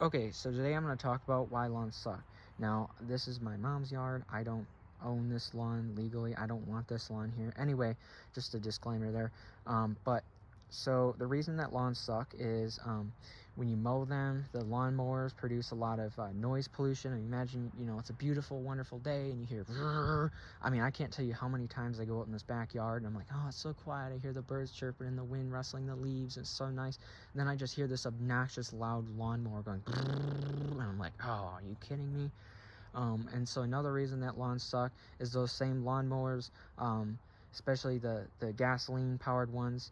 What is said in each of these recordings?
Okay, so today I'm going to talk about why lawns suck. Now, this is my mom's yard. I don't own this lawn legally. I don't want this lawn here. Anyway, just a disclaimer there. So the reason that lawns suck is when you mow them, the lawnmowers produce a lot of noise pollution. And imagine, it's a beautiful, wonderful day and you hear, "Rrrr." I mean, I can't tell you how many times I go out in this backyard and I'm like, oh, it's so quiet. I hear the birds chirping and the wind rustling the leaves. It's so nice. And then I just hear this obnoxious, loud lawnmower going, and I'm like, oh, are you kidding me? And so another reason that lawns suck is those same lawnmowers, especially the gasoline powered ones.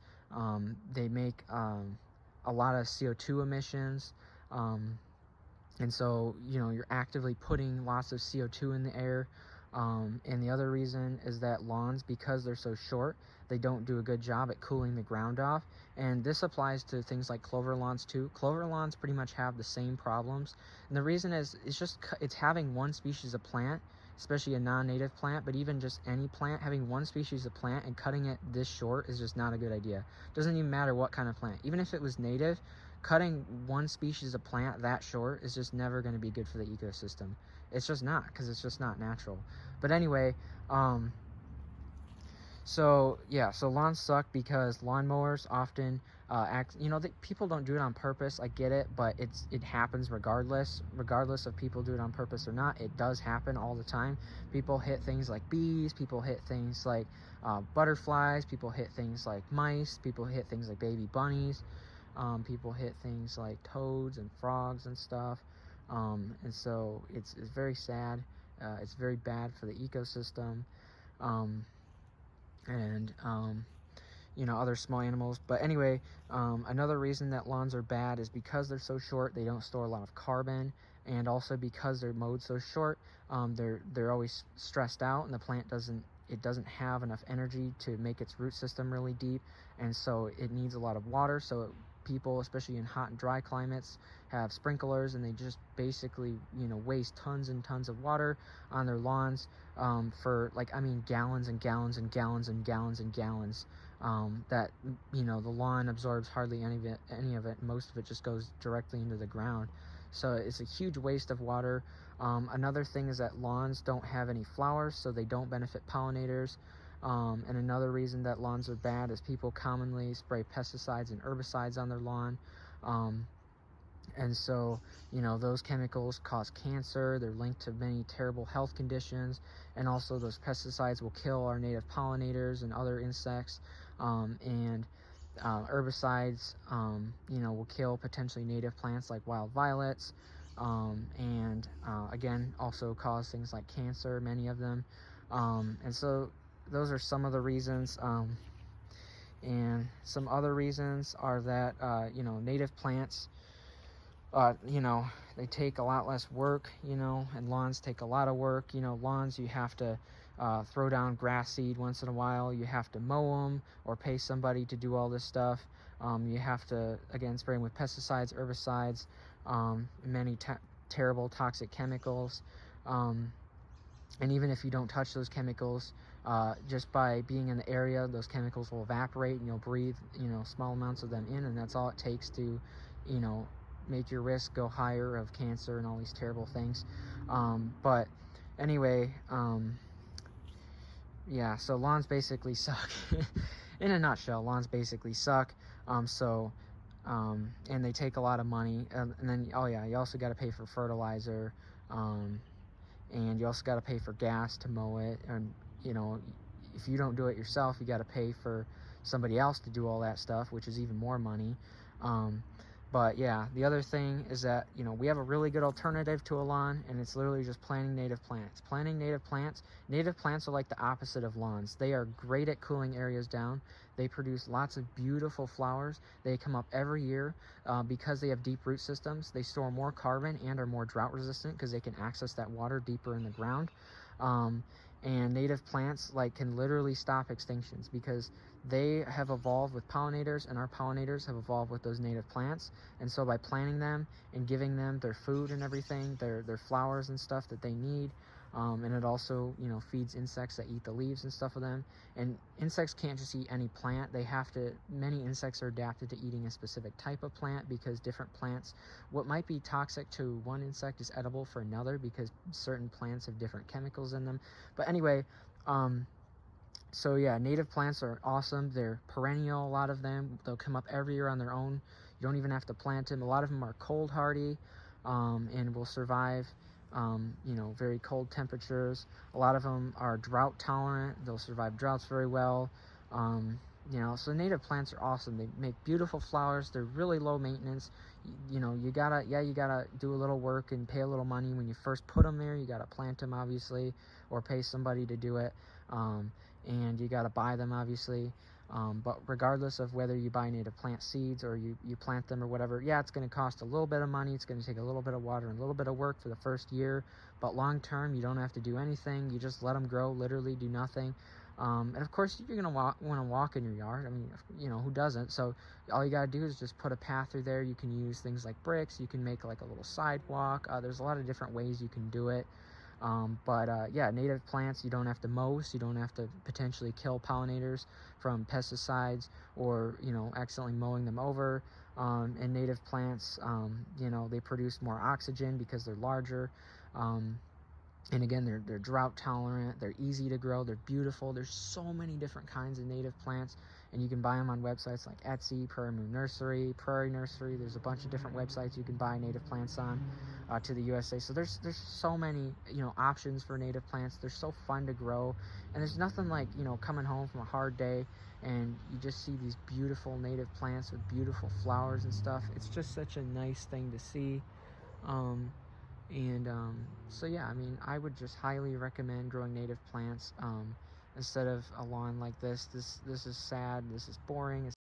They make a lot of CO2 emissions. And so, you're actively putting lots of CO2 in the air. And the other reason is that lawns, because they're so short, they don't do a good job at cooling the ground off. And this applies to things like clover lawns too. Clover lawns pretty much have the same problems. And the reason is it's having one species of plant, especially a non-native plant, but even just any plant, having one species of plant and cutting it this short is just not a good idea. Doesn't even matter what kind of plant. Even if it was native, cutting one species of plant that short is just never going to be good for the ecosystem. It's just not, because it's just not natural. But anyway, so lawns suck because lawnmowers often people don't do it on purpose. I get it, but it happens regardless of people do it on purpose or not. It does happen all the time. People hit things like bees, people hit things like butterflies, people hit things like mice, people hit things like baby bunnies, people hit things like toads and frogs and stuff. And so it's very sad. It's very bad for the ecosystem. And other small animals. But anyway, another reason that lawns are bad is because they're so short. They don't store a lot of carbon, and also because they're mowed so short, they're always stressed out, and the plant doesn't have enough energy to make its root system really deep, and so it needs a lot of water. So people, especially in hot and dry climates, have sprinklers, and they just basically waste tons and tons of water on their lawns, for gallons and gallons and gallons and gallons and gallons, that the lawn absorbs hardly any of it. Most of it just goes directly into the ground. So it's a huge waste of water. Another thing is that lawns don't have any flowers, so they don't benefit pollinators. And another reason that lawns are bad is people commonly spray pesticides and herbicides on their lawn. And so, those chemicals cause cancer. They're linked to many terrible health conditions. And also those pesticides will kill our native pollinators and other insects. And herbicides, will kill potentially native plants like wild violets. And again, also cause things like cancer, many of them. And so those are some of the reasons. And some other reasons are that, native plants, they take a lot less work, and lawns take a lot of work. Lawns, you have to throw down grass seed once in a while. You have to mow them or pay somebody to do all this stuff. You have to, again, spray them with pesticides, herbicides, many terrible toxic chemicals. And even if you don't touch those chemicals, just by being in the area, those chemicals will evaporate and you'll breathe, small amounts of them in, and that's all it takes to, make your risk go higher of cancer and all these terrible things. But anyway, so lawns basically suck. In a nutshell, lawns basically suck. And they take a lot of money. And then, you also got to pay for fertilizer. And you also got to pay for gas to mow it. And, if you don't do it yourself, you got to pay for somebody else to do all that stuff, which is even more money. But yeah, the other thing is that, we have a really good alternative to a lawn, and it's literally just planting native plants. Planting native plants. Native plants are like the opposite of lawns. They are great at cooling areas down. They produce lots of beautiful flowers. They come up every year because they have deep root systems. They store more carbon and are more drought resistant because they can access that water deeper in the ground. And native plants can literally stop extinctions because they have evolved with pollinators, and our pollinators have evolved with those native plants. And so by planting them and giving them their food and everything, their flowers and stuff that they need, And it also, you know, feeds insects that eat the leaves and stuff of them. And insects can't just eat any plant. They have to, many insects are adapted to eating a specific type of plant, because different plants, what might be toxic to one insect is edible for another, because certain plants have different chemicals in them. But anyway, so yeah, native plants are awesome. They're perennial, a lot of them. They'll come up every year on their own. You don't even have to plant them. A lot of them are cold hardy, and will survive, you know, very cold temperatures. A lot of them are drought tolerant. They'll survive droughts very well. You know, so native plants are awesome. They make beautiful flowers. They're really low maintenance. You know, you gotta do a little work and pay a little money when you first put them there. You gotta plant them, obviously, or pay somebody to do it. And you gotta buy them, obviously. But regardless of whether you buy native plant seeds or you plant them or whatever, yeah, it's going to cost a little bit of money. It's going to take a little bit of water and a little bit of work for the first year. But long term, you don't have to do anything. You just let them grow, literally do nothing. And of course, you're going to want to walk in your yard. I mean, you know, who doesn't? So all you got to do is just put a path through there. You can use things like bricks. You can make like a little sidewalk. There's a lot of different ways you can do it. Yeah, native plants, you don't have to mow, so you don't have to potentially kill pollinators from pesticides or, you know, accidentally mowing them over. And native plants, you know, they produce more oxygen because they're larger. And again, they're drought tolerant, they're easy to grow, they're beautiful. There's so many different kinds of native plants, and you can buy them on websites like Etsy, Prairie Moon Nursery, Prairie Nursery. There's a bunch of different websites you can buy native plants on to the USA. So there's so many, you know, options for native plants. They're so fun to grow, and there's nothing like, you know, coming home from a hard day and you just see these beautiful native plants with beautiful flowers and stuff. It's just such a nice thing to see. So yeah, I mean, I would just highly recommend growing native plants instead of a lawn like this. This is sad. This is boring.